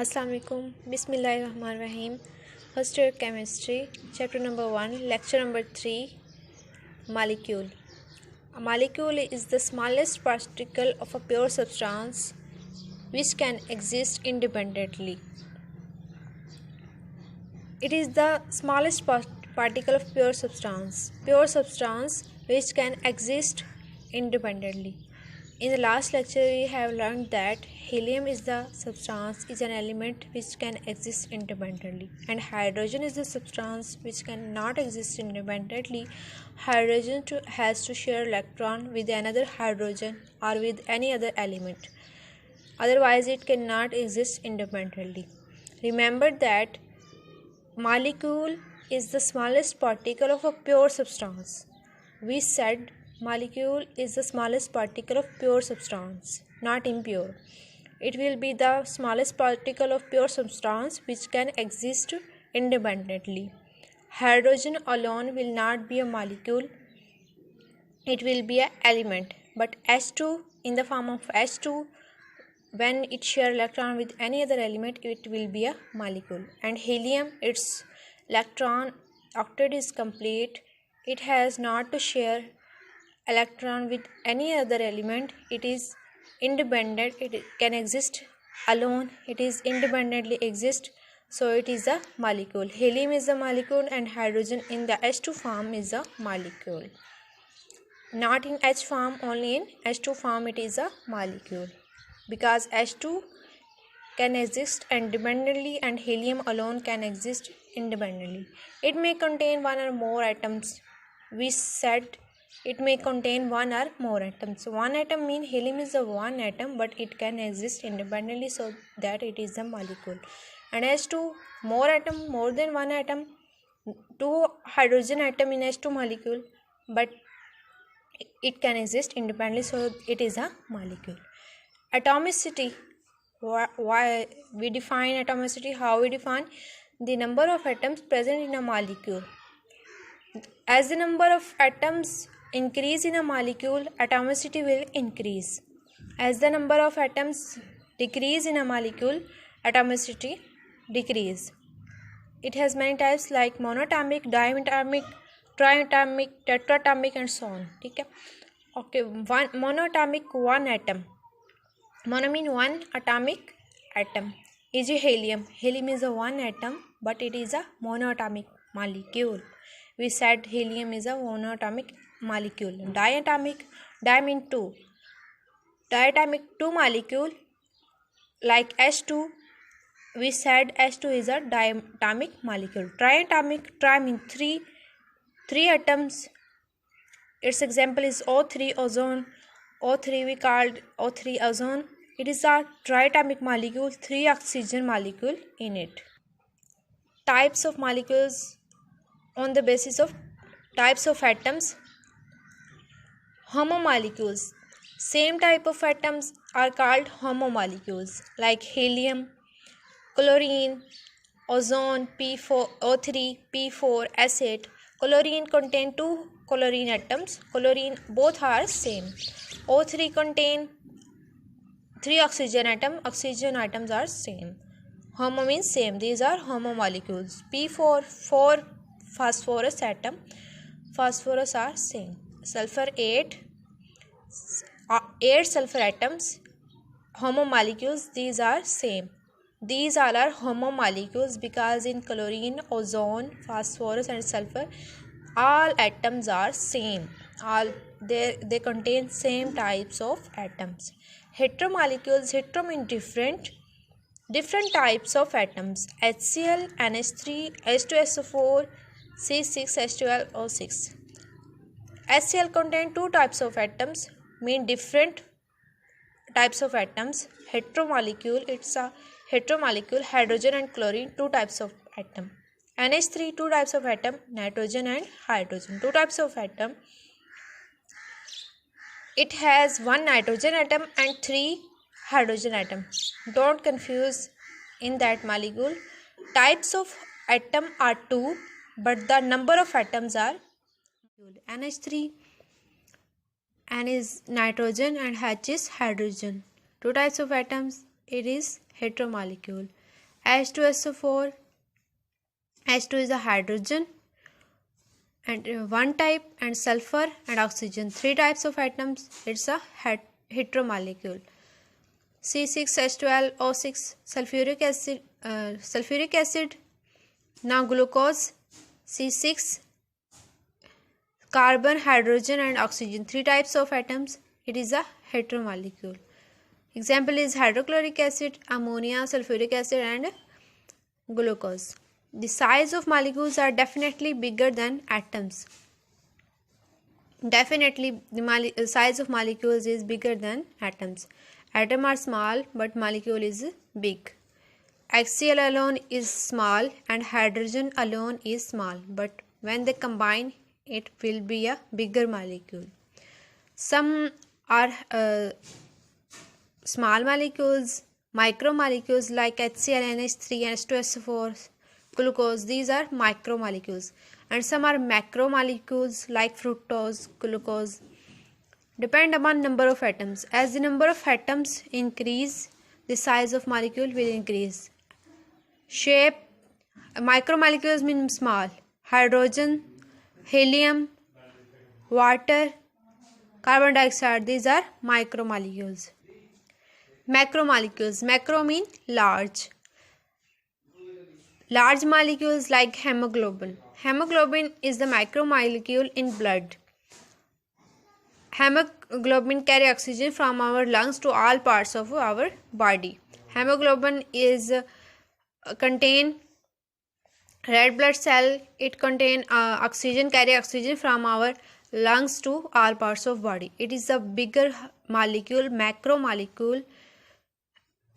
Assalamu alaikum. Bismillahirrahmanirrahim. First year chemistry, chapter number 1, lecture number 3, molecule. A molecule is the smallest particle of a pure substance which can exist independently. It is the smallest particle of pure substance which can exist independently. In the last lecture, we have learned that helium is an element which can exist independently, and hydrogen is the substance which cannot exist independently. Hydrogen has to share electron with another hydrogen or with any other element. Otherwise, it cannot exist independently. Remember that molecule is the smallest particle of a pure substance. We said molecule is the smallest particle of pure substance, not impure. It will be the smallest particle of pure substance which can exist independently. Hydrogen alone will not be a molecule, it will be an element. But H2, in the form of H2, when it share electron with any other element, it will be a molecule. And helium, its electron octet is complete. It has not to share electron with any other element. It is independent. It can exist alone. It is independently exist. So it is a molecule. Helium is a molecule and hydrogen in the H2 form is a molecule. Not in H form, only in H2 form it is a molecule. Because H2 can exist independently and helium alone can exist independently. It may contain one or more atoms. We said it may contain one or more atoms. One atom means helium is a one atom, but it can exist independently, so that it is a molecule. And H2, more than one atom, two hydrogen atom in H2 molecule, but it can exist independently, so it is a molecule. Atomicity. Why we define atomicity? How we define? The number of atoms present in a molecule. As the number of atoms increase in a molecule, atomicity will increase. As the number of atoms decrease in a molecule, atomicity decrease. It has many types like monatomic, diatomic, triatomic, tetratomic, and so on. Okay, monatomic, one atom. Mono means one atomic atom. Is a helium. Helium is a one atom, but it is a monatomic molecule. We said helium is a monatomic molecule. Diatomic, di means two. Diatomic, two molecule like H2. We said H2 is a diatomic molecule. Triatomic, tri means three atoms. Its example is O3, ozone. O3 we called O3 ozone. It is a triatomic molecule, 3 oxygen molecule in it. Types of molecules on the basis of types of atoms. Homomolecules. Same type of atoms are called homomolecules like helium, chlorine, ozone, P4, O3, P4, acid. Chlorine contain two chlorine atoms. Chlorine both are same. O3 contain 3 oxygen atoms. Oxygen atoms are same. Homo means same. These are homomolecules. P4, 4 phosphorus atom. Phosphorus are same. Sulfur 8 sulfur atoms. Homomolecules. These are same. These all are homomolecules because in chlorine, ozone, phosphorus and sulfur, all atoms are same. All they contain same types of atoms. Heteromolecules. Hetero means different types of atoms. HCl, NH3, H2SO4, C6, H12O6. HCl contain two types of atoms, mean different types of atoms. Heteromolecule, it's a heteromolecule, hydrogen and chlorine, two types of atom. NH3, two types of atom, nitrogen and hydrogen, two types of atom. It has one nitrogen atom and 3 hydrogen atom. Don't confuse in that molecule. Types of atom are 2, but the number of atoms are NH3. N is nitrogen and H is hydrogen. Two types of atoms. It is heteromolecule. H2SO4. H2 is a hydrogen and one type, and sulfur and oxygen, three types of atoms. It's a heteromolecule. C6H12O6 sulfuric acid. Now glucose. C6 carbon, hydrogen and oxygen, three types of atoms. It is a heteromolecule. Example is hydrochloric acid, ammonia, sulfuric acid and glucose. The size of molecules are definitely bigger than atoms. Definitely the size of molecules is bigger than atoms. Atoms are small but molecule is big. HCl alone is small and hydrogen alone is small, but when they combine it will be a bigger molecule. Some are small molecules, micromolecules like HCl, NH3, H2SO4, glucose. These are micromolecules. And some are macromolecules like fructose, glucose. Depend upon number of atoms. As the number of atoms increase, the size of molecule will increase. Shape, micromolecules mean small. Hydrogen, helium, water, carbon dioxide, these are micromolecules. Macromolecules, macro mean large. Large molecules like hemoglobin. Hemoglobin is the macromolecule in blood. Hemoglobin carry oxygen from our lungs to all parts of our body. Hemoglobin is contain red blood cell. It contain oxygen, carry oxygen from our lungs to all parts of body. It is a bigger molecule, macromolecule,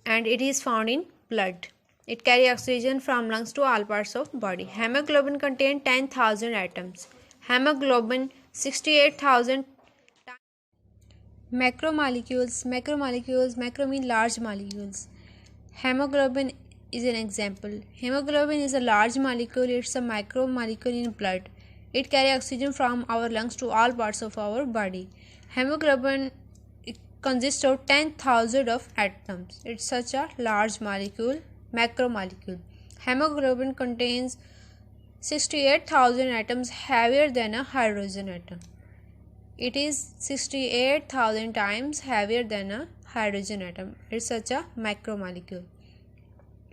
and it is found in blood. It carry oxygen from lungs to all parts of body. Hemoglobin contain 10,000 atoms. Hemoglobin 68,000. Macromolecules, macro mean large molecules. Hemoglobin is an example. Hemoglobin is a large molecule. It's a macromolecule in blood. It carries oxygen from our lungs to all parts of our body. Hemoglobin consists of 10,000 of atoms. It's such a large molecule, macromolecule. Hemoglobin contains 68,000 atoms, heavier than a hydrogen atom. It is 68,000 times heavier than a hydrogen atom. It's such a macromolecule.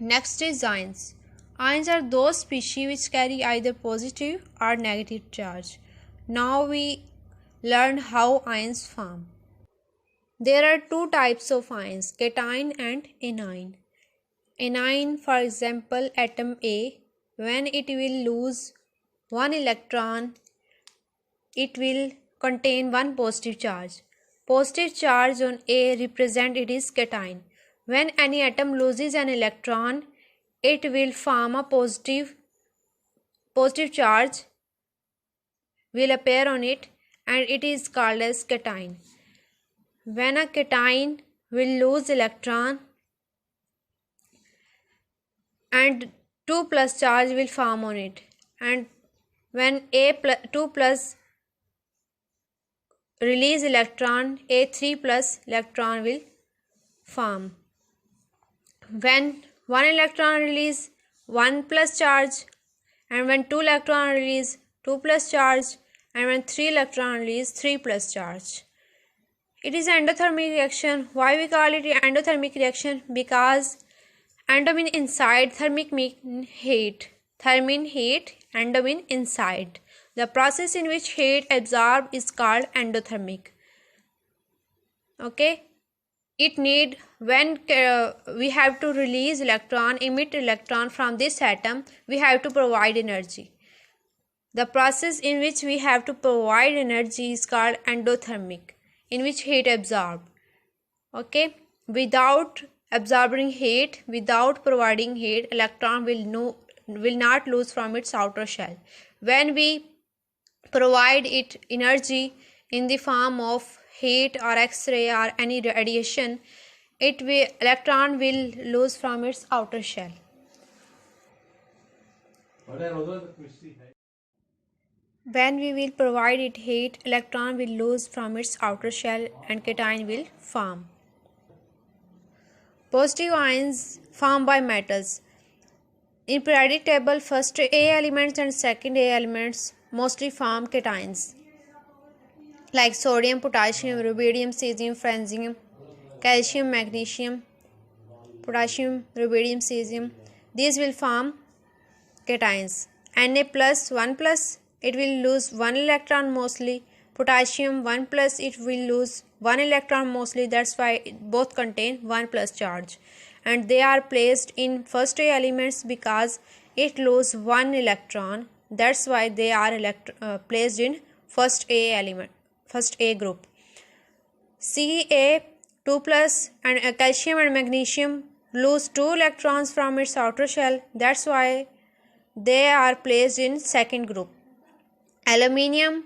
Next is ions. Ions are those species which carry either positive or negative charge. Now we learn how ions form. There are two types of ions, cation and anion. Anion, for example, atom A, when it will lose one electron, it will contain one positive charge. Positive charge on A represent it is cation. When any atom loses an electron, it will form a positive charge will appear on it, and it is called as cation. When a cation will lose electron, and 2 plus charge will form on it, and when 2 plus release electron, a 3 plus electron will form. When 1 electron release, 1 plus charge, and when 2 electron release, 2 plus charge, and when 3 electron release, 3 plus charge. It is an endothermic reaction. Why we call it an endothermic reaction? Because endo mean inside, thermic mean heat. Thermin heat, endo mean inside. The process in which heat absorbed is called endothermic. Okay. It need when we have to release electron, emit electron from this atom, we have to provide energy. The process in which we have to provide energy is called endothermic, in which heat absorbed. Okay. Without absorbing heat, without providing heat, electron will not lose from its outer shell. When we provide it energy in the form of heat or X-ray or any radiation, electron will lose from its outer shell. When we will provide it heat, electron will lose from its outer shell and cation will form. Positive ions formed by metals. In periodic table, first A elements and second A elements mostly form cations like sodium, potassium, rubidium, cesium, francium, calcium, magnesium, potassium, rubidium, cesium. These will form cations. Na plus 1 plus, it will lose 1 electron mostly. Potassium 1 plus, it will lose 1 electron mostly. That's why both contain 1 plus charge. And they are placed in first A elements because it loses 1 electron. That's why they are placed in first A element, first A group. Ca2 plus and calcium and magnesium lose 2 electrons from its outer shell. That's why they are placed in second group. Aluminium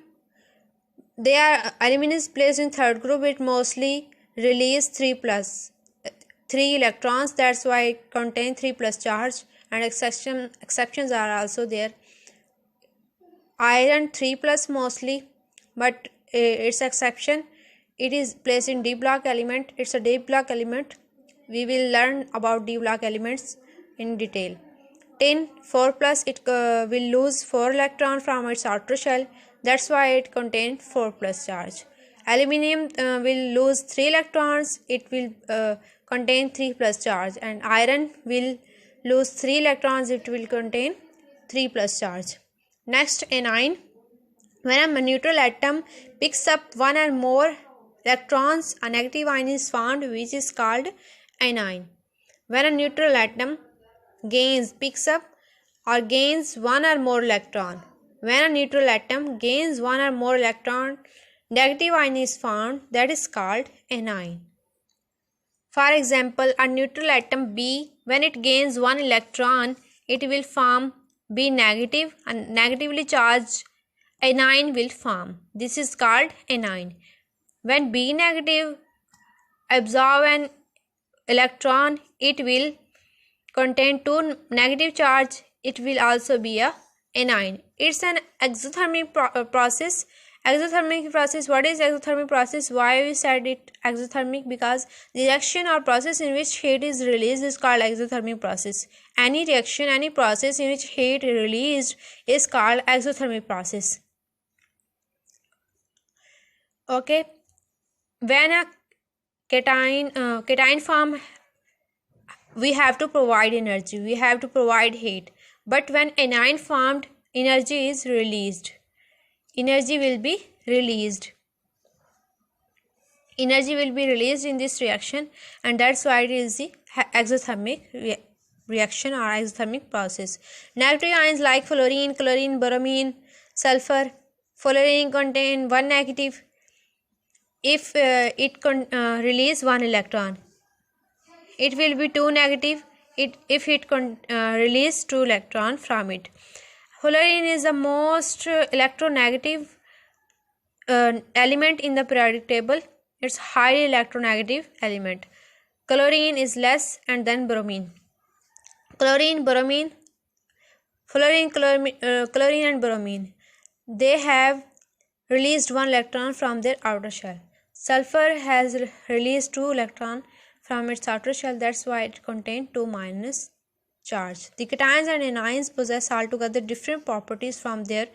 is placed in third group. It mostly release 3 electrons. That's why it contains 3 plus charge, and exceptions are also there. Iron 3 plus mostly, but its exception, it is placed in D block element. It's a D block element. We will learn about D block elements in detail. Tin 4 plus, it will lose 4 electron from its outer shell. That's why it contains 4 plus charge. Aluminium will lose 3 electrons. It will contain 3 plus charge. And iron will lose 3 electrons. It will contain 3 plus charge. Next, anion. When a neutral atom picks up one or more electrons, a negative ion is formed, which is called anion. When a neutral atom picks up or gains one or more electron. When a neutral atom gains one or more electron, negative ion is formed, that is called anion. For example, a neutral atom B, when it gains one electron, it will form B negative, and negatively charged anion will form. This is called anion. When B negative absorb an electron, it will contain 2 negative charge. It will also be a anion. It's an exothermic process. Exothermic process. What is exothermic process? Why we said it exothermic? Because the reaction or process in which heat is released is called exothermic process. Any reaction, any process in which heat is released is called exothermic process. Okay. When a cation form, we have to provide energy, we have to provide heat. But when anion formed, energy is released. Energy will be released in this reaction, and that's why it is the exothermic reaction or exothermic process. Negative ions like fluorine, chlorine, bromine, sulfur. Fluorine contain 1 negative. If it release 1 electron, it will be 2 negative. If it release 2 electron from it. Fluorine is the most electronegative element in the periodic table. It's highly electronegative element. Chlorine is less, and then bromine. Chlorine and bromine, they have released 1 electron from their outer shell. Sulfur has released 2 electrons from its outer shell. That's why it contains 2 minus charge. The cations and anions possess altogether different properties from their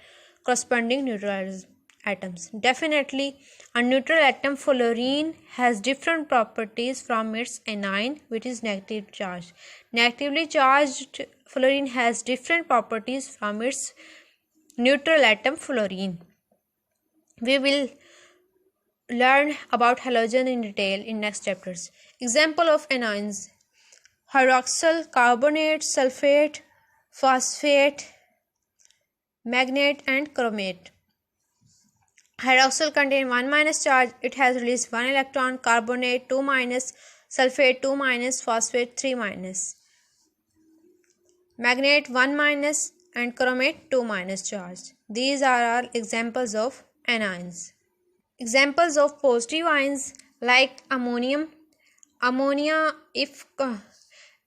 corresponding neutral atoms. Definitely, a neutral atom fluorine has different properties from its anion, which is negative charge. Negatively charged fluorine has different properties from its neutral atom fluorine. We will learn about halogen in detail in next chapters. Example of anions: hydroxyl, carbonate, sulfate, phosphate, magnate, and chromate. Hydroxyl contains 1 minus charge. It has released 1 electron. Carbonate 2 minus, sulfate 2 minus, phosphate 3 minus. Magnate 1 minus and chromate 2 minus charge. These are all examples of anions. Examples of positive ions like ammonium. Ammonia, if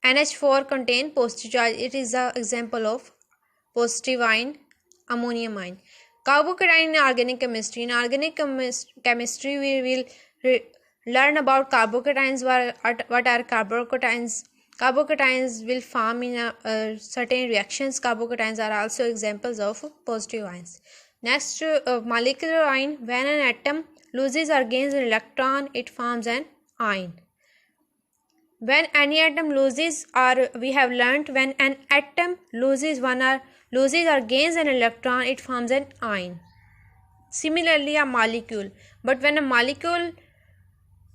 NH4 contain positive charge, it is the example of positive ion, ammonium ion. Carbocation in organic chemistry. In organic chemistry, we will learn about carbocations. What are carbocations? Carbocations will form in certain reactions. Carbocations are also examples of positive ions. Next, molecular ion. When an atom loses or gains an electron, it forms an ion. When any atom loses, or we have learnt, when an atom loses or gains an electron, it forms an ion. Similarly, a molecule. But when a molecule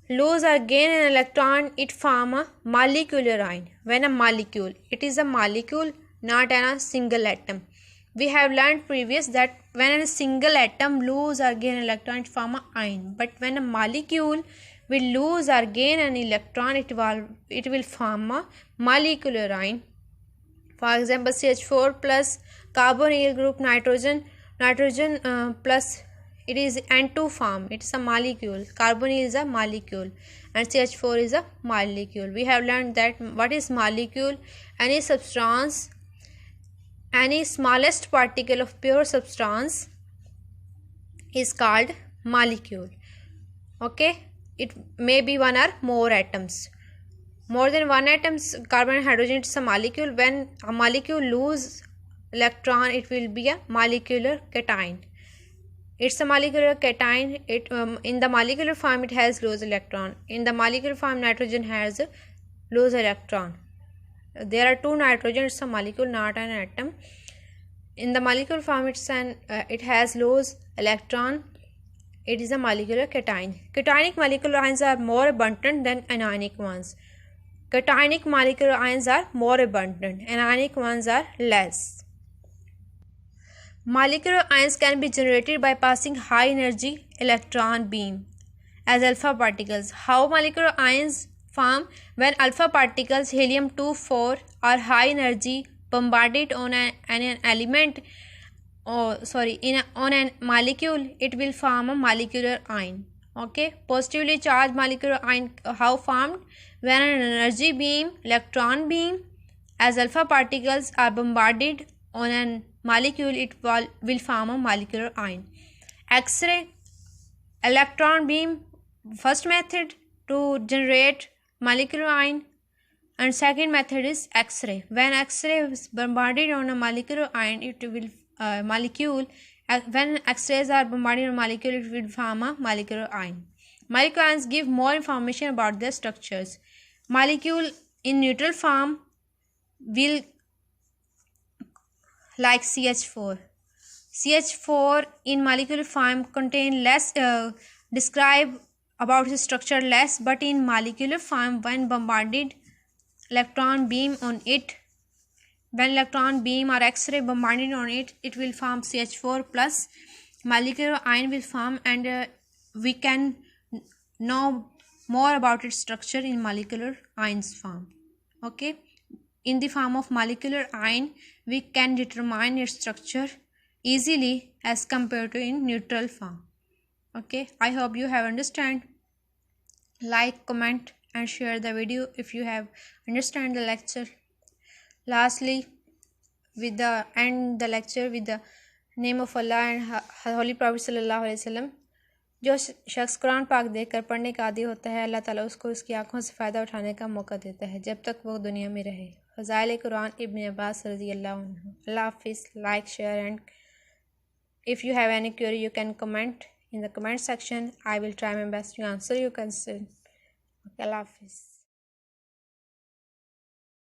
lose or gain an electron, it form a molecular ion. When a molecule, it is a molecule, not a single atom. We have learned previous that when a single atom lose or gain an electron, it form a ion. But when a molecule will lose or gain an electron, it will form a molecular ion. For example, CH4 plus carbonyl group nitrogen plus it is N2 form. It's a molecule. Carbonyl is a molecule and CH4 is a molecule. We have learned that what is molecule? Any substance, any smallest particle of pure substance is called molecule. Okay, it may be one or more atoms. More than one atoms, carbon and hydrogen, it's a molecule. When a molecule lose electron, it will be a molecular cation. It's a molecular cation. In the molecular form, it has loose electron. In the molecular form, nitrogen has a loose electron. There are two nitrogen. It's a molecule, not an atom. In the molecular form, it has loose electron. It is a molecular cation. Cationic molecular ions are more abundant than anionic ones. Cationic molecular ions are more abundant. Anionic ones are less. Molecular ions can be generated by passing high energy electron beam as alpha particles. How molecular ions form? When alpha particles helium-2, 4 are high energy bombarded on an element on a molecule, it will form a molecular ion. Okay, positively charged molecular ion how formed? When an energy beam, electron beam as alpha particles are bombarded on an molecule, it will form a molecular ion. X-ray, electron beam, first method to generate molecular ion, and second method is X-ray. When X-ray is bombarded on a molecular ion, it will molecule. When X-rays are bombarded on a molecule, it will form a molecular ion. Molecular ions give more information about their structures. Molecule in neutral form will like CH4. CH4 in molecular form contain less, describe about its structure less, but in molecular form, when bombarded electron beam on it, when electron beam or X-ray bombarded on it, it will form CH4 plus molecular ion will form, and we can know more about its structure in molecular ions form. Okay, in the form of molecular ion, we can determine its structure easily as compared to in neutral form. Okay, I hope you have understand. Like, comment and share the video if you have understand the lecture. Lastly, with the end the lecture with the name of Allah and Holy Prophet sallallahu alaihi wasallam. जो शख्स कुरान पाक देखकर पढ़ने का आदी होता है, अल्लाह ताला उसको उसकी आँखों से फ़ायदा उठाने का मौका देता है जब तक वो दुनिया में रहे. फ़ज़ाइल कुरान इब्न अब्बास रज़ियल्लाहु अन्हु. अल्लाह हाफ़िज़. Like, share and if you have any query, you can comment in the comment section. I will try my best to answer your concern. Allah Hafiz.